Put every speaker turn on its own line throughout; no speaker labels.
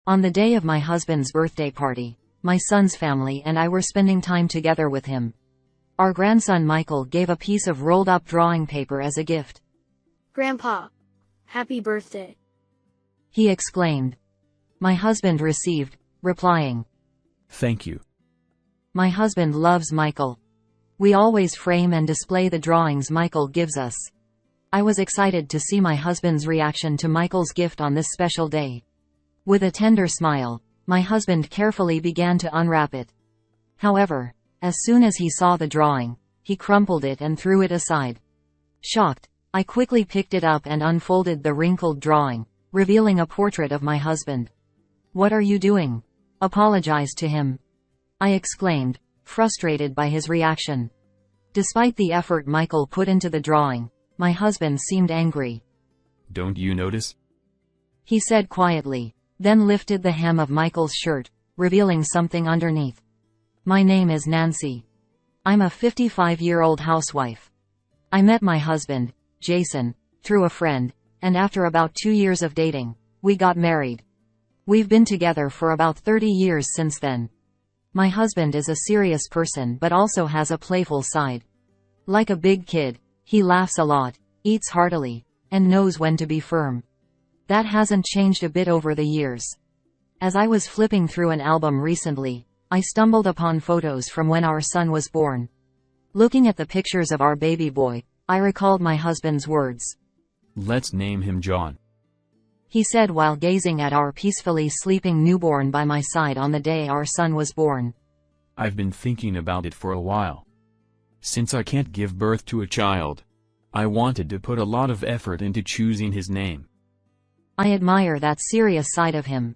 On the day of my husband's birthday party, my son's family and I were spending time together with him. Our grandson Michael gave a piece of rolled-up drawing paper as a gift.
"Grandpa, happy birthday,"
he exclaimed. My husband received, replying,
"Thank you."
My husband loves Michael. We always frame and display the drawings Michael gives us. I was excited to see my husband's reaction to Michael's gift on this special day. With a tender smile, my husband carefully began to unwrap it. However, as soon as he saw the drawing, he crumpled it and threw it aside. Shocked, I quickly picked it up and unfolded the wrinkled drawing, revealing a portrait of my husband. "What are you doing? Apologize to him," I exclaimed, frustrated by his reaction. Despite the effort Michael put into the drawing, my husband seemed angry.
"Don't you notice?"
he said quietly, then lifted the hem of Michael's shirt, revealing something underneath. "My name is Nancy. I'm a 55-year-old housewife. I met my husband, Jason, through a friend, and after about 2 years of dating, we got married. We've been together for about 30 years since then. My husband is a serious person but also has a playful side. Like a big kid, he laughs a lot, eats heartily, and knows when to be firm. That hasn't changed a bit over the years. As I was flipping through an album recently, I stumbled upon photos from when our son was born. Looking at the pictures of our baby boy, I recalled my husband's words.
"Let's name him John,"
he said while gazing at our peacefully sleeping newborn by my side on the day our son was born.
"I've been thinking about it for a while. Since I can't give birth to a child, I wanted to put a lot of effort into choosing his name."
I admire that serious side of him.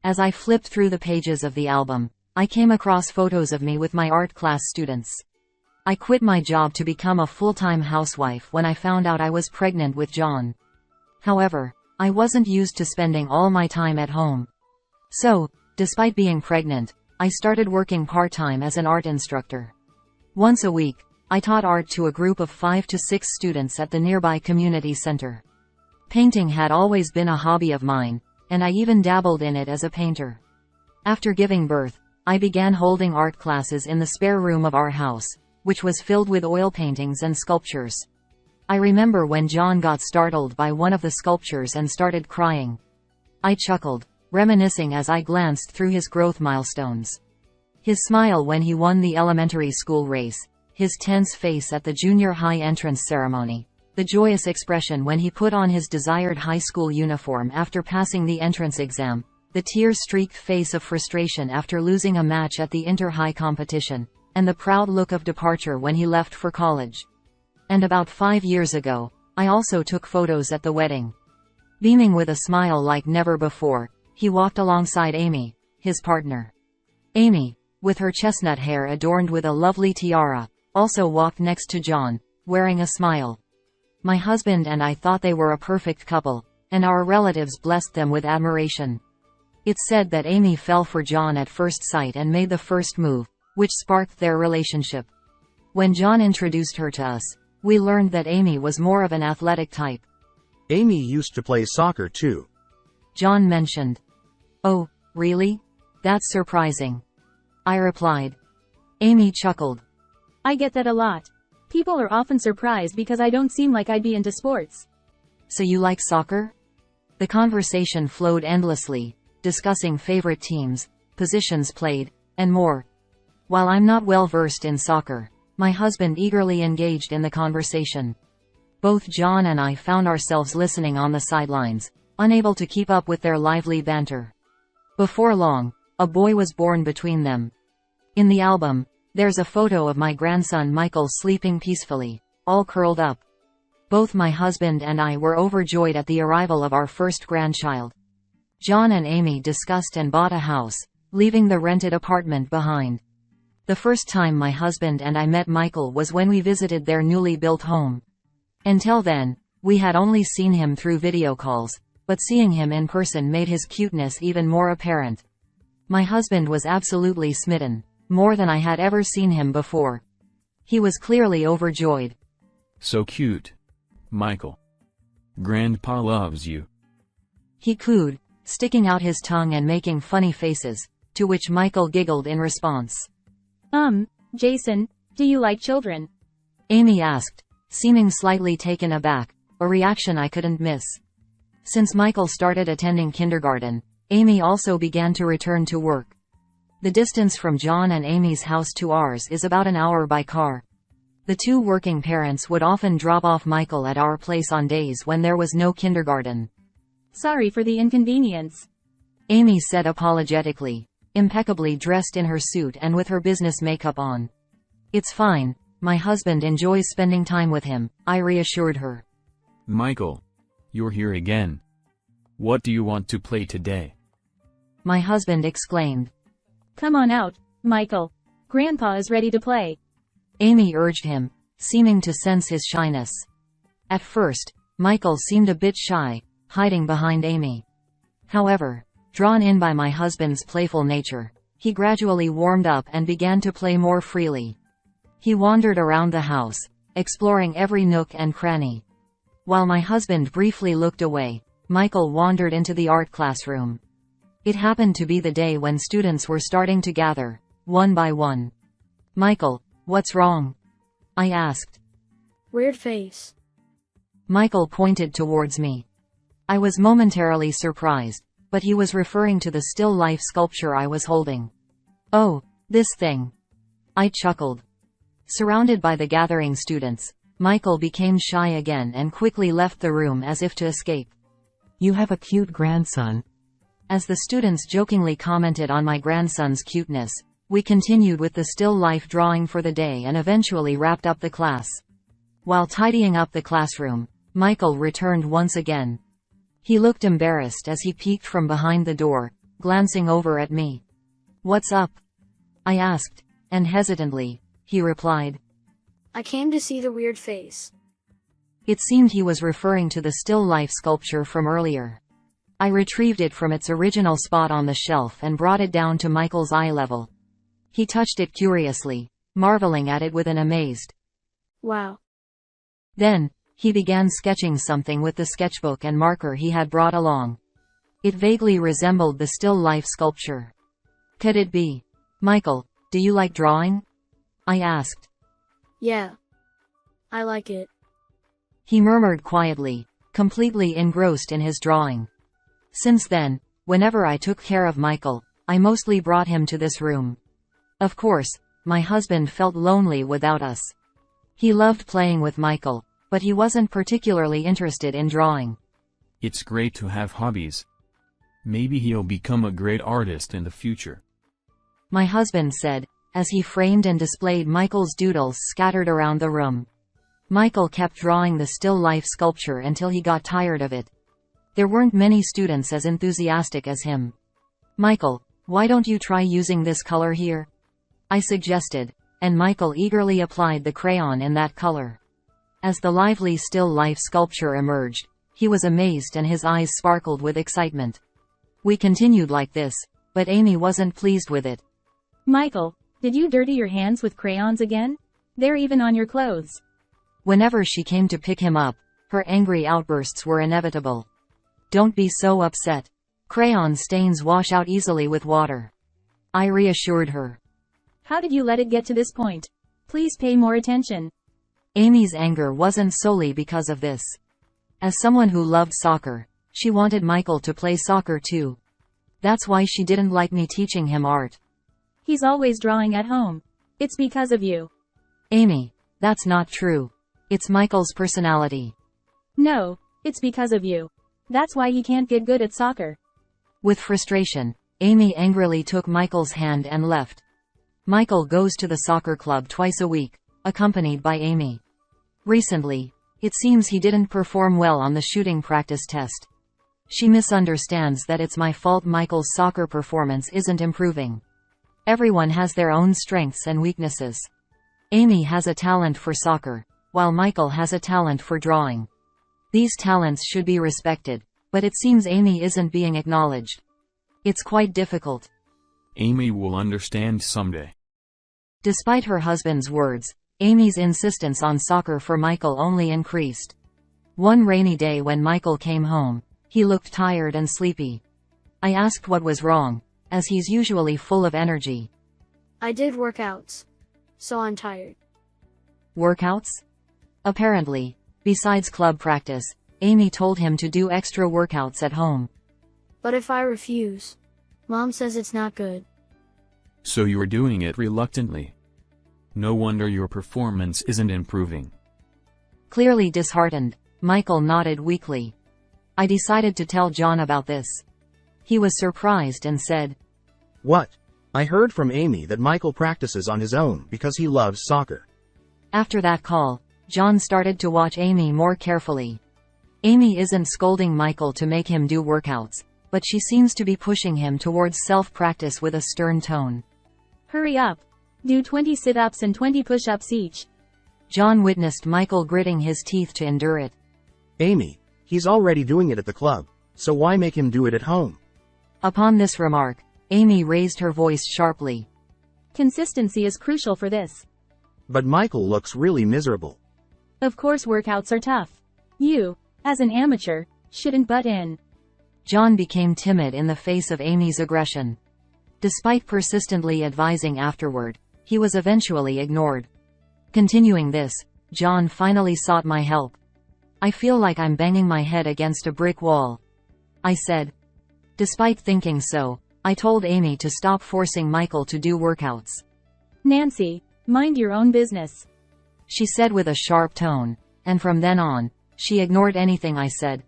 As I flipped through the pages of the album, I came across photos of me with my art class students. I quit my job to become a full-time housewife when I found out I was pregnant with John. However, I wasn't used to spending all my time at home. So, despite being pregnant, I started working part-time as an art instructor. Once a week, I taught art to a group of 5 to 6 students at the nearby community center. Painting had always been a hobby of mine, and I even dabbled in it as a painter. After giving birth, I began holding art classes in the spare room of our house, which was filled with oil paintings and sculptures. I remember when John got startled by one of the sculptures and started crying. I chuckled, reminiscing as I glanced through his growth milestones. His smile when he won the elementary school race, his tense face at the junior high entrance ceremony, the joyous expression when he put on his desired high school uniform after passing the entrance exam, the tear-streaked face of frustration after losing a match at the inter-high competition, and the proud look of departure when he left for college. And about 5 years ago, I also took photos at the wedding. Beaming with a smile like never before, he walked alongside Amy, his partner. Amy, with her chestnut hair adorned with a lovely tiara, also walked next to John, wearing a smile. My husband and I thought they were a perfect couple, and our relatives blessed them with admiration. It's said that Amy fell for John at first sight and made the first move, which sparked their relationship. When John introduced her to us, we learned that Amy was more of an athletic type.
"Amy used to play soccer too,"
John mentioned. "Oh, really? That's surprising," I replied. Amy chuckled.
"I get that a lot. People are often surprised because I don't seem like I'd be into sports."
"So you like soccer?" The conversation flowed endlessly, discussing favorite teams, positions played, and more. While I'm not well versed in soccer, my husband eagerly engaged in the conversation. Both John and I found ourselves listening on the sidelines, unable to keep up with their lively banter. Before long, a boy was born between them. In the album, there's a photo of my grandson Michael sleeping peacefully, all curled up. Both my husband and I were overjoyed at the arrival of our first grandchild. John and Amy discussed and bought a house, leaving the rented apartment behind. The first time my husband and I met Michael was when we visited their newly built home. Until then, we had only seen him through video calls, but seeing him in person made his cuteness even more apparent. My husband was absolutely smitten, more than I had ever seen him before. He was clearly overjoyed.
"So cute, Michael. Grandpa loves you,"
he cooed, sticking out his tongue and making funny faces, to which Michael giggled in response.
Jason, do you like children?
Amy asked, seeming slightly taken aback, a reaction I couldn't miss. Since Michael started attending kindergarten, Amy also began to return to work. The distance from John and Amy's house to ours is about an hour by car. The two working parents would often drop off Michael at our place on days when there was no kindergarten.
Sorry for the inconvenience.
Amy said apologetically, impeccably dressed in her suit and with her business makeup on. It's fine, my husband enjoys spending time with him, I reassured her.
Michael. You're here again. What do you want to play today?
My husband exclaimed.
Come on out, Michael. Grandpa is ready to play.
Amy urged him, seeming to sense his shyness. At first, Michael seemed a bit shy, hiding behind Amy. However, drawn in by my husband's playful nature, he gradually warmed up and began to play more freely. He wandered around the house, exploring every nook and cranny. While my husband briefly looked away, Michael wandered into the art classroom. It happened to be the day when students were starting to gather, one by one. Michael, what's wrong? I asked.
Weird face.
Michael pointed towards me. I was momentarily surprised, but he was referring to the still life sculpture I was holding. Oh, this thing. I chuckled. Surrounded by the gathering students, Michael became shy again and quickly left the room as if to escape. You have a cute grandson. As the students jokingly commented on my grandson's cuteness, we continued with the still life drawing for the day and eventually wrapped up the class. While tidying up the classroom, Michael returned once again. He looked embarrassed as he peeked from behind the door, glancing over at me. What's up? I asked, and hesitantly, he replied.
I came to see the weird face.
It seemed he was referring to the still life sculpture from earlier. I retrieved it from its original spot on the shelf and brought it down to Michael's eye level. He touched it curiously, marveling at it with an amazed.
Wow.
Then, he began sketching something with the sketchbook and marker he had brought along. It vaguely resembled the still life sculpture. Could it be? Michael, do you like drawing? I asked.
Yeah. I like it.
He murmured quietly, completely engrossed in his drawing. Since then, whenever I took care of Michael, I mostly brought him to this room. Of course, my husband felt lonely without us. He loved playing with Michael, but he wasn't particularly interested in drawing.
It's great to have hobbies. Maybe he'll become a great artist in the future.
My husband said, as he framed and displayed Michael's doodles scattered around the room. Michael kept drawing the still life sculpture until he got tired of it. There weren't many students as enthusiastic as him. Michael, why don't you try using this color here? I suggested, and Michael eagerly applied the crayon in that color. As the lively still life sculpture emerged, he was amazed and his eyes sparkled with excitement. We continued like this, but Amy wasn't pleased with it.
Michael, did you dirty your hands with crayons again? They're even on your clothes.
Whenever she came to pick him up, her angry outbursts were inevitable. Don't be so upset. Crayon stains wash out easily with water. I reassured her.
How did you let it get to this point? Please pay more attention.
Amy's anger wasn't solely because of this. As someone who loved soccer, she wanted Michael to play soccer too. That's why she didn't like me teaching him art.
He's always drawing at home. It's because of you.
Amy, that's not true. It's Michael's personality.
No, it's because of you. That's why he can't get good at soccer.
With frustration, Amy angrily took Michael's hand and left. Michael goes to the soccer club twice a week, accompanied by Amy. Recently, it seems he didn't perform well on the shooting practice test. She misunderstands that it's my fault Michael's soccer performance isn't improving. Everyone has their own strengths and weaknesses. Amy has a talent for soccer, while Michael has a talent for drawing. These talents should be respected, but it seems Amy isn't being acknowledged. It's quite difficult.
Amy will understand someday.
Despite her husband's words, Amy's insistence on soccer for Michael only increased. One rainy day when Michael came home, he looked tired and sleepy. I asked what was wrong, as he's usually full of energy.
I did workouts. So I'm tired.
Workouts? Apparently, besides club practice, Amy told him to do extra workouts at home.
But if I refuse, Mom says it's not good.
So you're doing it reluctantly. No wonder your performance isn't improving.
Clearly disheartened, Michael nodded weakly. I decided to tell John about this. He was surprised and said,
What? I heard from Amy that Michael practices on his own because he loves soccer.
After that call, John started to watch Amy more carefully. Amy isn't scolding Michael to make him do workouts, but she seems to be pushing him towards self-practice with a stern tone.
Hurry up. Do 20 sit-ups and 20 push-ups each.
John witnessed Michael gritting his teeth to endure it.
Amy, he's already doing it at the club, so why make him do it at home?
Upon this remark, Amy raised her voice sharply.
Consistency is crucial for this.
But Michael looks really miserable.
Of course workouts are tough. You, as an amateur, shouldn't butt in.
John became timid in the face of Amy's aggression. Despite persistently advising afterward, he was eventually ignored. Continuing this, John finally sought my help. I feel like I'm banging my head against a brick wall, I said. Despite thinking so, I told Amy to stop forcing Michael to do workouts.
Nancy, mind your own business,
she said with a sharp tone, and from then on, she ignored anything I said.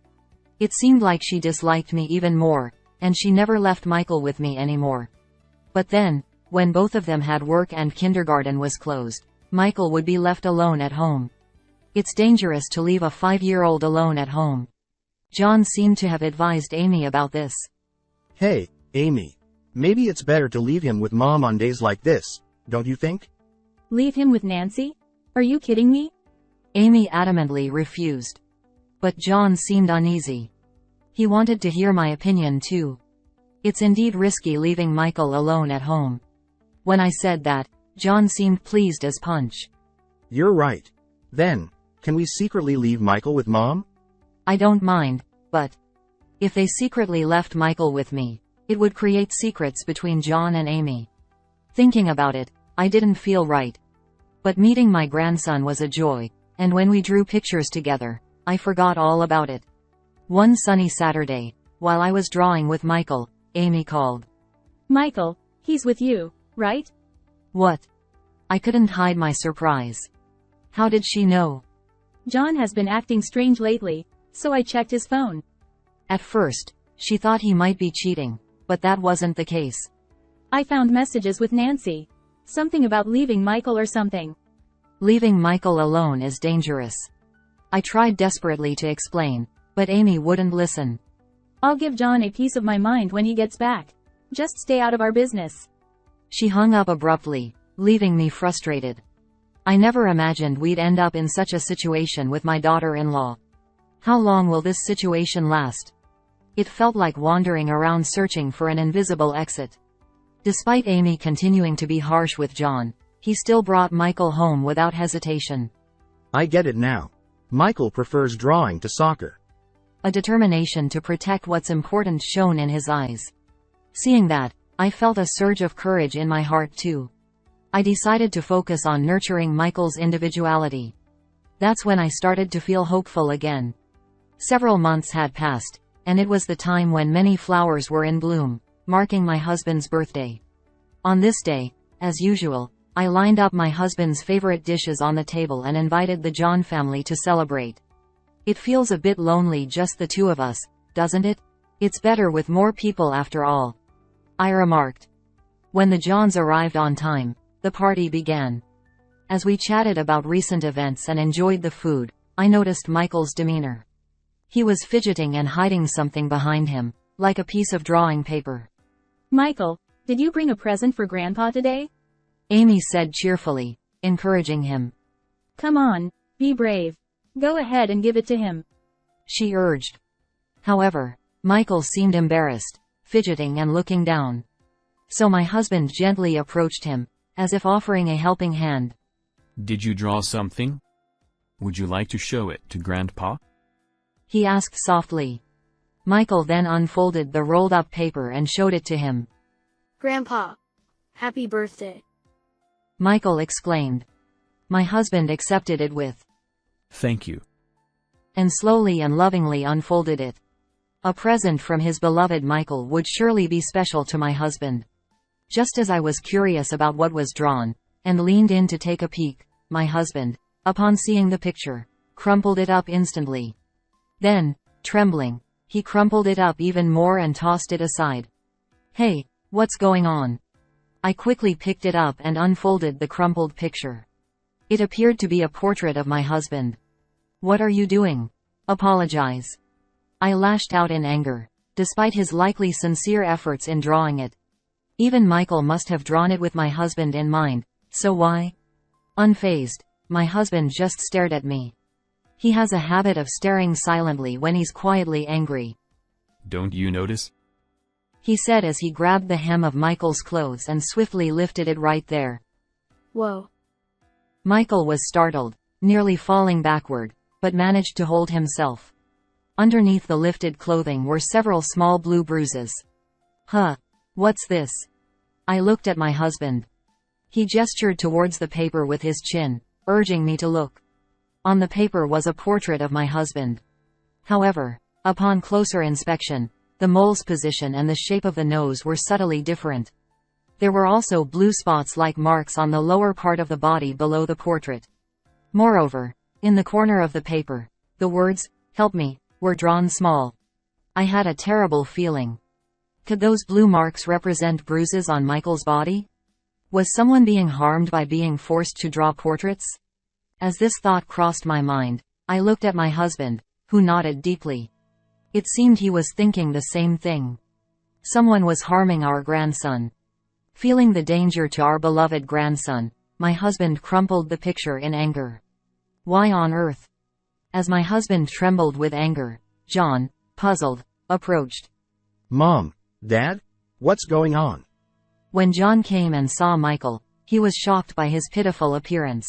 It seemed like she disliked me even more, and she never left Michael with me anymore. But then, when both of them had work and kindergarten was closed, Michael would be left alone at home. It's dangerous to leave a 5-year-old alone at home. John seemed to have advised Amy about this.
Hey, Amy. Maybe it's better to leave him with Mom on days like this, don't you think?
Leave him with Nancy? Are you kidding me?
Amy adamantly refused. But John seemed uneasy. He wanted to hear my opinion too. It's indeed risky leaving Michael alone at home. When I said that, John seemed pleased as punch.
You're right. Then, can we secretly leave Michael with Mom?
I don't mind, but if they secretly left Michael with me, it would create secrets between John and Amy. Thinking about it, I didn't feel right. But meeting my grandson was a joy, and when we drew pictures together, I forgot all about it. One sunny Saturday, while I was drawing with Michael, Amy called.
Michael, he's with you, right?
What? I couldn't hide my surprise. How did she know?
John has been acting strange lately, so I checked his phone.
At first, she thought he might be cheating, but that wasn't the case.
I found messages with Nancy. Something about leaving Michael or something.
Leaving Michael alone is dangerous. I tried desperately to explain, but Amy wouldn't listen.
I'll give John a piece of my mind when he gets back. Just stay out of our business.
She hung up abruptly, leaving me frustrated. I never imagined we'd end up in such a situation with my daughter-in-law. How long will this situation last? It felt like wandering around searching for an invisible exit. Despite Amy continuing to be harsh with John, he still brought Michael home without hesitation.
I get it now. Michael prefers drawing to soccer.
A determination to protect what's important shone in his eyes. Seeing that, I felt a surge of courage in my heart too. I decided to focus on nurturing Michael's individuality. That's when I started to feel hopeful again. Several months had passed, and it was the time when many flowers were in bloom, marking my husband's birthday. On this day, as usual, I lined up my husband's favorite dishes on the table and invited the John family to celebrate. It feels a bit lonely just the two of us, doesn't it? It's better with more people after all, I remarked. When the Johns arrived on time, the party began. As we chatted about recent events and enjoyed the food, I noticed Michael's demeanor. He was fidgeting and hiding something behind him, like a piece of drawing paper.
Michael, did you bring a present for Grandpa today?
Amy said cheerfully, encouraging him.
Come on, be brave. Go ahead and give it to him,
she urged. However, Michael seemed embarrassed, fidgeting and looking down. So my husband gently approached him, as if offering a helping hand.
Did you draw something? Would you like to show it to Grandpa?
He asked softly. Michael then unfolded the rolled-up paper and showed it to him.
Grandpa, happy birthday.
Michael exclaimed. My husband accepted it with,
Thank you.
and slowly and lovingly unfolded it. A present from his beloved Michael would surely be special to my husband. Just as I was curious about what was drawn, and leaned in to take a peek, my husband, upon seeing the picture, crumpled it up instantly. Then, trembling, he crumpled it up even more and tossed it aside. Hey, what's going on? I quickly picked it up and unfolded the crumpled picture. It appeared to be a portrait of my husband. What are you doing? Apologize. I lashed out in anger, despite his likely sincere efforts in drawing it. Even Michael must have drawn it with my husband in mind, so why? Unfazed, my husband just stared at me. He has a habit of staring silently when he's quietly angry.
Don't you notice?
He said as he grabbed the hem of Michael's clothes and swiftly lifted it right there.
Whoa.
Michael was startled, nearly falling backward, but managed to hold himself. Underneath the lifted clothing were several small blue bruises. Huh. What's this? I looked at my husband. He gestured towards the paper with his chin, urging me to look. On the paper was a portrait of my husband. However, upon closer inspection, the mole's position and the shape of the nose were subtly different. There were also blue spots-like marks on the lower part of the body below the portrait. Moreover, in the corner of the paper, the words, "Help me," were drawn small. I had a terrible feeling. Could those blue marks represent bruises on Michael's body? Was someone being harmed by being forced to draw portraits? As this thought crossed my mind, I looked at my husband, who nodded deeply. It seemed he was thinking the same thing. Someone was harming our grandson. Feeling the danger to our beloved grandson, my husband crumpled the picture in anger. Why on earth? As my husband trembled with anger, John, puzzled, approached.
Mom, Dad, what's going on?
When John came and saw Michael, he was shocked by his pitiful appearance.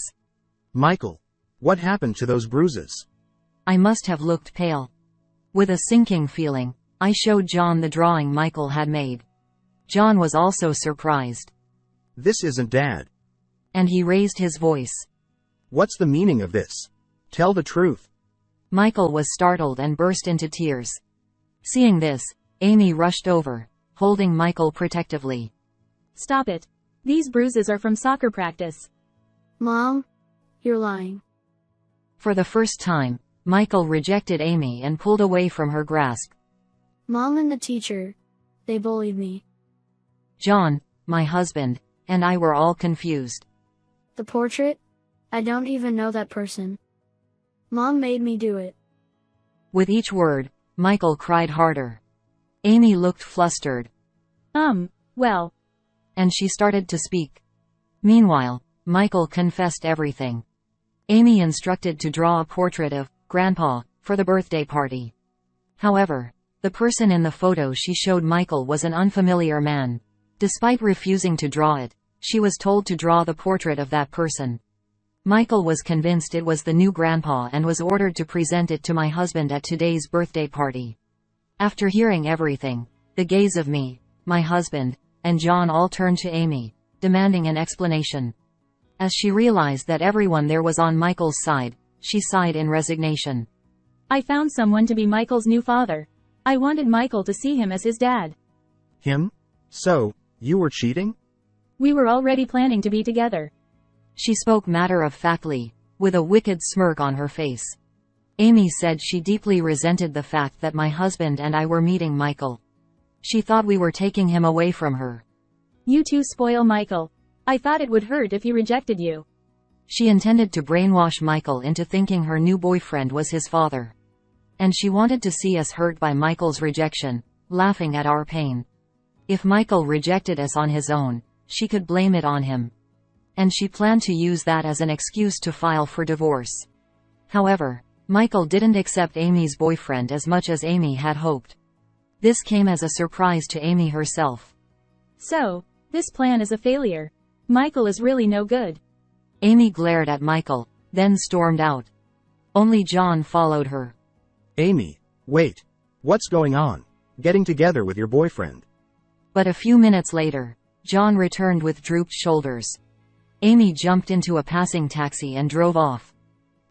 Michael, what happened to those bruises?
I must have looked pale. With a sinking feeling, I showed John the drawing Michael had made. John was also surprised.
This isn't Dad.
And he raised his voice.
What's the meaning of this? Tell the truth.
Michael was startled and burst into tears. Seeing this, Amy rushed over, holding Michael protectively.
Stop it. These bruises are from soccer practice.
Mom, you're lying.
For the first time, Michael rejected Amy and pulled away from her grasp.
Mom and the teacher, they bullied me.
John, my husband, and I were all confused.
The portrait? I don't even know that person. Mom made me do it.
With each word, Michael cried harder. Amy looked flustered.
Well.
And she started to speak. Meanwhile, Michael confessed everything. Amy instructed to draw a portrait of Grandpa for the birthday party. However, the person in the photo she showed Michael was an unfamiliar man. Despite refusing to draw it, she was told to draw the portrait of that person. Michael was convinced it was the new grandpa and was ordered to present it to my husband at today's birthday party. After hearing everything, the gaze of me, my husband, and John all turned to Amy, demanding an explanation. As she realized that everyone there was on Michael's side, she sighed in resignation.
I found someone to be Michael's new father. I wanted Michael to see him as his dad.
Him? So, you were cheating?
We were already planning to be together.
She spoke matter-of-factly, with a wicked smirk on her face. Amy said she deeply resented the fact that my husband and I were meeting Michael. She thought we were taking him away from her.
You two spoil Michael. I thought it would hurt if he rejected you.
She intended to brainwash Michael into thinking her new boyfriend was his father. And she wanted to see us hurt by Michael's rejection, laughing at our pain. If Michael rejected us on his own, she could blame it on him. And she planned to use that as an excuse to file for divorce. However, Michael didn't accept Amy's boyfriend as much as Amy had hoped. This came as a surprise to Amy herself.
So, this plan is a failure. Michael is really no good.
Amy glared at Michael, then stormed out. Only John followed her.
Amy, wait. What's going on? Getting together with your boyfriend.
But a few minutes later, John returned with drooped shoulders. Amy jumped into a passing taxi and drove off.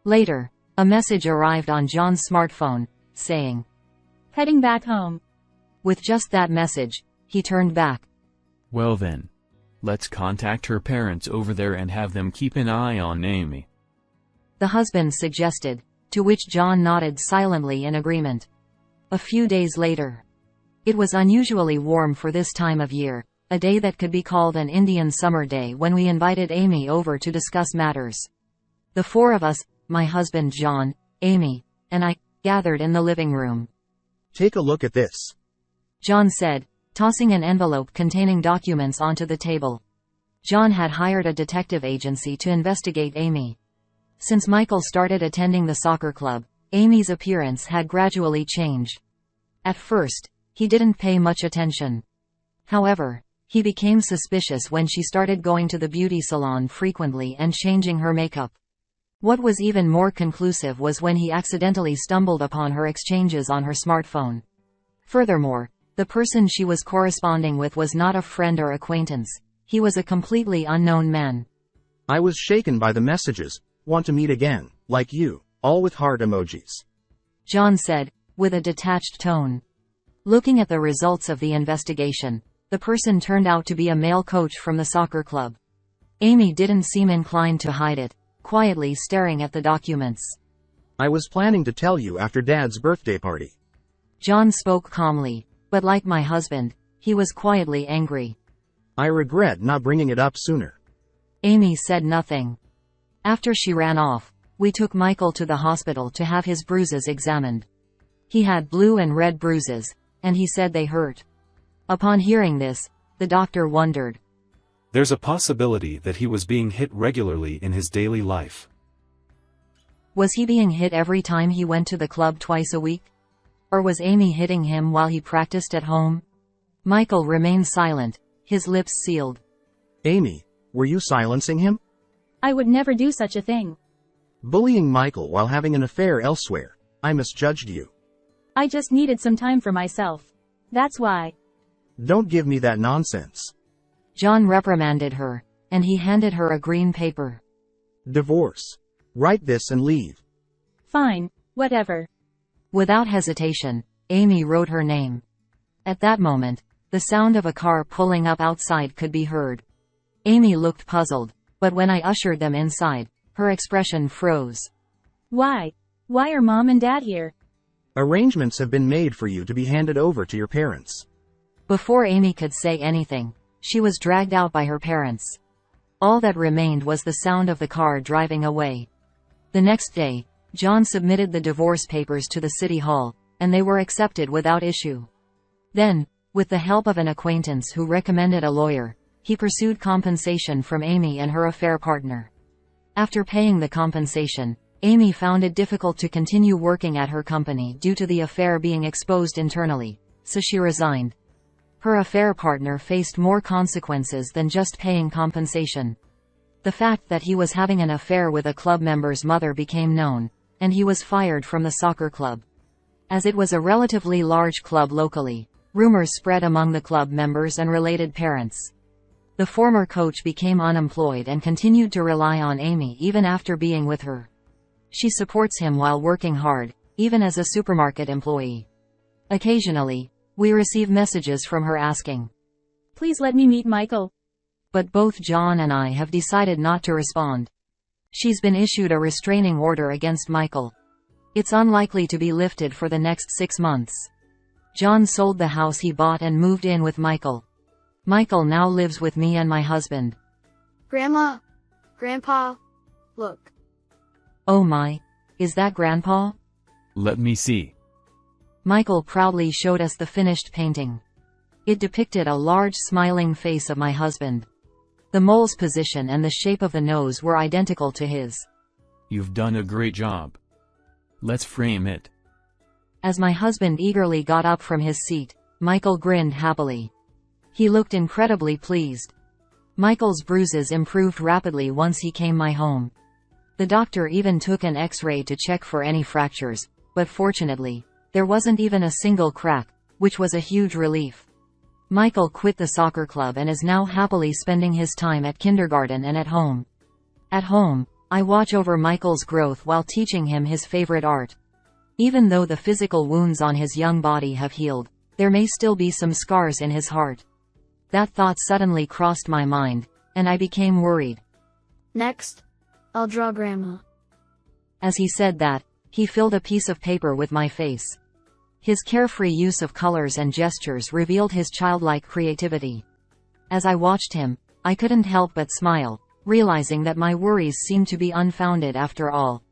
Later, a message arrived on John's smartphone, saying,
Heading back home.
With just that message, he turned back.
Well then. Let's contact her parents over there and have them keep an eye on Amy.
The husband suggested, to which John nodded silently in agreement. A few days later. It was unusually warm for this time of year, a day that could be called an Indian summer day when we invited Amy over to discuss matters. The four of us, my husband John, Amy, and I, gathered in the living room.
Take a look at this.
John said, tossing an envelope containing documents onto the table. John had hired a detective agency to investigate Amy. Since Michael started attending the soccer club, Amy's appearance had gradually changed. At first, he didn't pay much attention. However, he became suspicious when she started going to the beauty salon frequently and changing her makeup. What was even more conclusive was when he accidentally stumbled upon her exchanges on her smartphone. Furthermore, the person she was corresponding with was not a friend or acquaintance. He was a completely unknown man.
I was shaken by the messages. Want to meet again, like you, all with heart emojis.
John said, with a detached tone. Looking at the results of the investigation, the person turned out to be a male coach from the soccer club. Amy didn't seem inclined to hide it, quietly staring at the documents.
I was planning to tell you after Dad's birthday party.
John spoke calmly, but like my husband, he was quietly angry.
I regret not bringing it up sooner.
Amy said nothing. After she ran off, we took Michael to the hospital to have his bruises examined. He had blue and red bruises, and he said they hurt. Upon hearing this, the doctor wondered.
There's a possibility that he was being hit regularly in his daily life.
Was he being hit every time he went to the club twice a week? Or was Amy hitting him while he practiced at home? Michael remained silent, his lips sealed.
Amy, were you silencing him?
I would never do such a thing.
Bullying Michael while having an affair elsewhere. I misjudged you.
I just needed some time for myself. That's why.
Don't give me that nonsense.
John reprimanded her, and he handed her a green paper.
Divorce. Write this and leave.
Fine, whatever.
Without hesitation, Amy wrote her name. At that moment, the sound of a car pulling up outside could be heard. Amy looked puzzled, but when I ushered them inside, her expression froze.
Why? Why are Mom and Dad here?
Arrangements have been made for you to be handed over to your parents.
Before Amy could say anything, she was dragged out by her parents. All that remained was the sound of the car driving away. The next day, John submitted the divorce papers to the city hall, and they were accepted without issue. Then, with the help of an acquaintance who recommended a lawyer, he pursued compensation from Amy and her affair partner. After paying the compensation, Amy found it difficult to continue working at her company due to the affair being exposed internally, so she resigned. Her affair partner faced more consequences than just paying compensation. The fact that he was having an affair with a club member's mother became known, and he was fired from the soccer club. As it was a relatively large club locally, rumors spread among the club members and related parents. The former coach became unemployed and continued to rely on Amy even after being with her. She supports him while working hard, even as a supermarket employee. Occasionally, we receive messages from her asking,
Please let me meet Michael.
But both John and I have decided not to respond. She's been issued a restraining order against Michael. It's unlikely to be lifted for the next 6 months. John sold the house he bought and moved in with Michael. Michael now lives with me and my husband.
Grandma, Grandpa, look.
Oh my, is that Grandpa?
Let me see.
Michael proudly showed us the finished painting. It depicted a large smiling face of my husband. The mole's position and the shape of the nose were identical to his.
You've done a great job. Let's frame it.
As my husband eagerly got up from his seat, Michael grinned happily. He looked incredibly pleased. Michael's bruises improved rapidly once he came my home. The doctor even took an X-ray to check for any fractures, but fortunately, There wasn't even a single crack, which was a huge relief. Michael quit the soccer club and is now happily spending his time at kindergarten and at home. At home, I watch over Michael's growth while teaching him his favorite art. Even though the physical wounds on his young body have healed, there may still be some scars in his heart. That thought suddenly crossed my mind, and I became worried.
Next, I'll draw Grandma.
As he said that, he filled a piece of paper with my face. His carefree use of colors and gestures revealed his childlike creativity. As I watched him, I couldn't help but smile, realizing that my worries seemed to be unfounded after all.